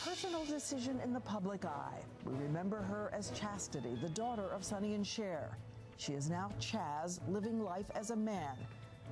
personal decision in the public eye. We remember her as Chastity, the daughter of Sonny and Cher. She is now Chaz, living life as a man.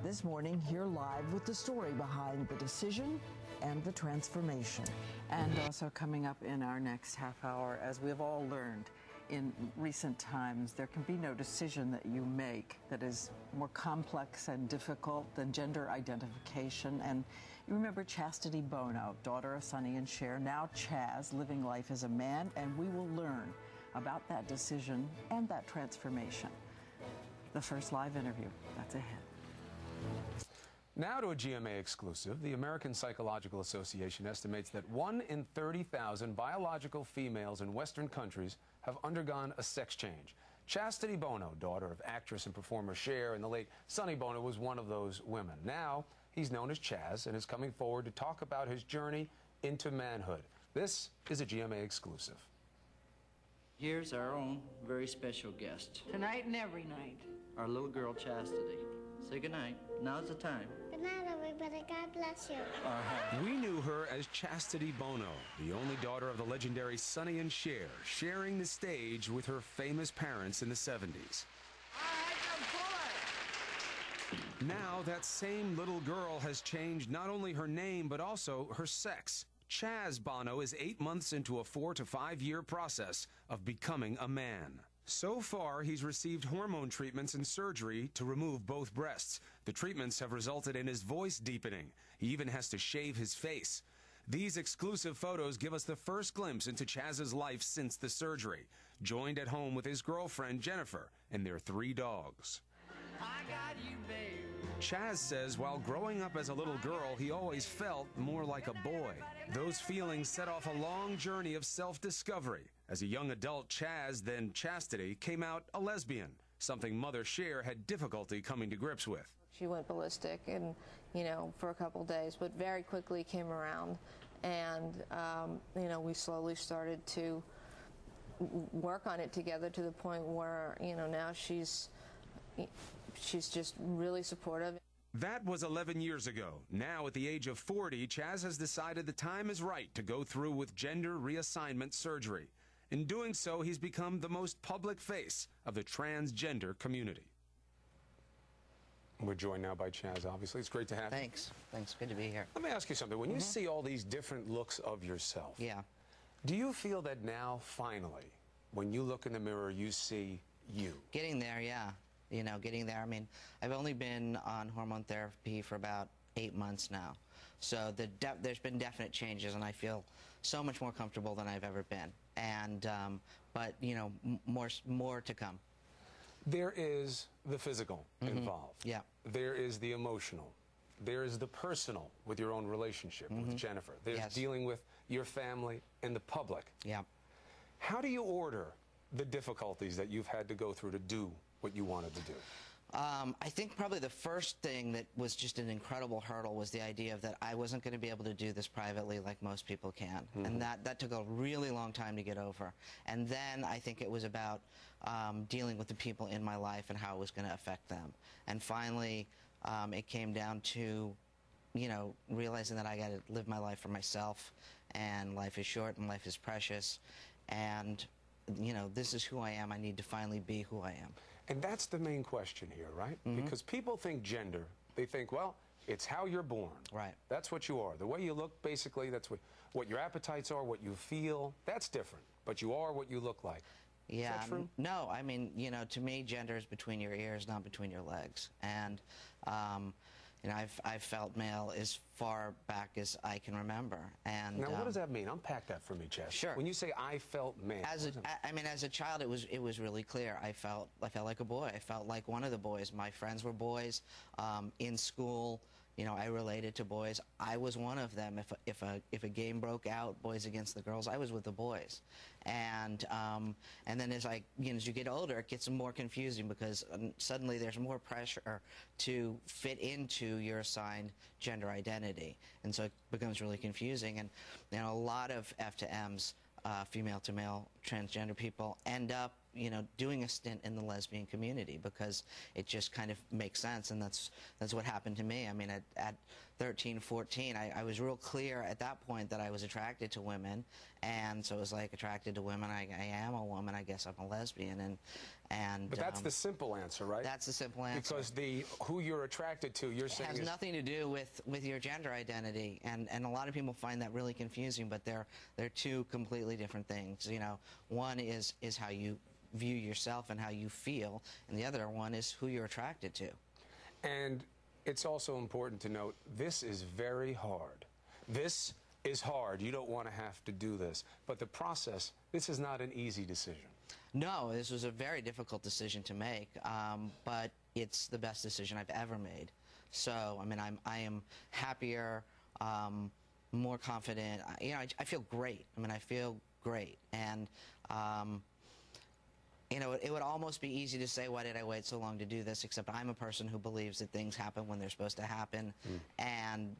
This morning, here live with the story behind the decision and the transformation. And also coming up in our next half hour, as we have all learned in recent times, there can be no decision that you make that is more complex and difficult than gender identification. And you remember Chastity Bono, daughter of Sonny and Cher, now Chaz, living life as a man, and we will learn about that decision and that transformation. The first live interview, that's ahead. Now to a GMA exclusive. The American Psychological Association estimates that 1 in 30,000 biological females in Western countries have undergone a sex change. Chastity Bono, daughter of actress and performer Cher, and the late Sonny Bono, was one of those women. Now, he's known as Chaz and is coming forward to talk about his journey into manhood. This is a GMA exclusive. Here's our own very special guest. Tonight and every night. Our little girl, Chastity. Say goodnight. Now's the time. Good night, everybody. God bless you. We knew her as Chastity Bono, the only daughter of the legendary Sonny and Cher, sharing the stage with her famous parents in the 70s. Now, that same little girl has changed not only her name, but also her sex. Chaz Bono is 8 months into a 4 to 5 year process of becoming a man. So far, he's received hormone treatments and surgery to remove both breasts. The treatments have resulted in his voice deepening. He even has to shave his face. These exclusive photos give us the first glimpse into Chaz's life since the surgery, joined at home with his girlfriend Jennifer and their 3 dogs. I got you, babe. Chaz says while growing up as a little girl, he always felt more like a boy. Those feelings set off a long journey of self-discovery. As a young adult, Chaz, then Chastity, came out a lesbian, something mother Cher had difficulty coming to grips with. She went ballistic and, for a couple days, but very quickly came around. And, we slowly started to work on it together to the point where, now she's just really supportive. That was 11 years ago. Now, at the age of 40, Chaz has decided the time is right to go through with gender reassignment surgery. In doing so, he's become the most public face of the transgender community. We're joined now by Chaz, obviously. It's great to have you. Thanks. Thanks. Good to be here. Let me ask you something. When you see all these different looks of yourself, Yeah. do you feel that now, finally, when you look in the mirror, you see you? Getting there, yeah. Getting there. I mean, I've only been on hormone therapy for about 8 months now. So there's been definite changes, and I feel so much more comfortable than I've ever been. And, but, more to come. There is the physical involved. Yeah. There is the emotional. There is the personal with your own relationship with Jennifer. There's dealing with your family and the public. Yeah. How do you order the difficulties that you've had to go through to do what you wanted to do? I think probably the first thing that was just an incredible hurdle was the idea of that I wasn't going to be able to do this privately like most people can. And that took a really long time to get over. And then I think it was about dealing with the people in my life and how it was going to affect them. And finally, it came down to, realizing that I got to live my life for myself, and life is short and life is precious. And this is who I am. I need to finally be who I am. And that's the main question here, right? Because people think gender, they think, well, it's how you're born. Right. That's what you are. The way you look, basically, that's what your appetites are, what you feel. That's different. But you are what you look like. Yeah. Is that true? No, I mean, to me, gender is between your ears, not between your legs. And, I've felt male as far back as I can remember. And now, what does that mean? Unpack that for me, Chaz. Sure. When you say I felt male, as a child, it was really clear. I felt like a boy. I felt like one of the boys. My friends were boys. In school, I related to boys. I was one of them. If a game broke out, boys against the girls, I was with the boys. And then as you get older, it gets more confusing because suddenly there's more pressure to fit into your assigned gender identity, and so it becomes really confusing. And a lot of F to M's, female to male transgender people, end up doing a stint in the lesbian community, because it just kind of makes sense, and that's what happened to me. I mean, at 13, 14, I was real clear at that point that I was attracted to women, and so it was like, attracted to women, I am a woman, I guess I'm a lesbian, and but that's the simple answer, right? That's the simple answer. Because who you're attracted to, you're saying, has nothing to do with your gender identity, and a lot of people find that really confusing, but they're two completely different things. One is how you view yourself and how you feel, and the other one is who you're attracted to. And it's also important to note, this is very hard. This is hard. You don't want to have to do this. But the process, this is not an easy decision. No, this was a very difficult decision to make, but it's the best decision I've ever made. So, I mean, I am happier, more confident. I feel great. I mean, I feel great. And, it would almost be easy to say, why did I wait so long to do this? Except I'm a person who believes that things happen when they're supposed to happen. And,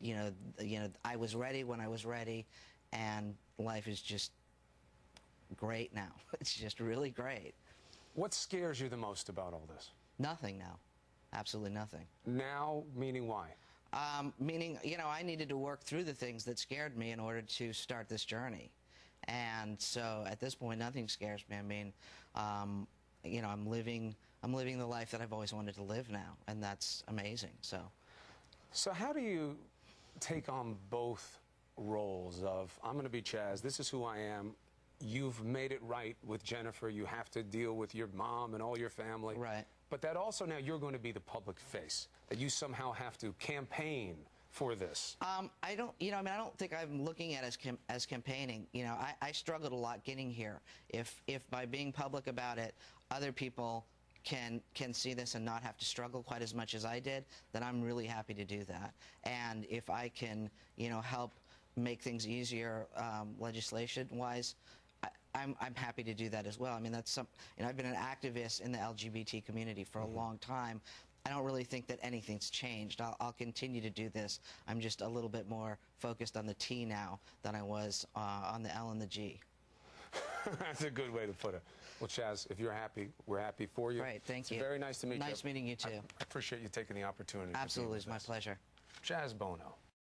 I was ready when I was ready, and life is just great now. It's just really great. What scares you the most about all this? Nothing now. Absolutely nothing. Now, meaning why? Meaning, I needed to work through the things that scared me in order to start this journey. And so at this point, nothing scares me. I mean, I'm living the life that I've always wanted to live now, and that's amazing. So how do you take on both roles of, I'm going to be Chaz, this is who I am, you've made it right with Jennifer, you have to deal with your mom and all your family. Right. But that also now you're going to be the public face, that you somehow have to campaign for this. I don't think I'm looking at it as campaigning. I struggled a lot getting here. If by being public about it, other people can see this and not have to struggle quite as much as I did, then I'm really happy to do that. And if I can, help make things easier legislation-wise, I'm happy to do that as well. I mean, I've been an activist in the LGBT community for a long time. I don't really think that anything's changed. I'll continue to do this. I'm just a little bit more focused on the T now than I was on the L and the G. That's a good way to put it. Well, Chaz, if you're happy, we're happy for you. Great, thank you. It's very nice to meet you. Nice meeting you, too. I appreciate you taking the opportunity. Absolutely, it's my pleasure. Chaz Bono.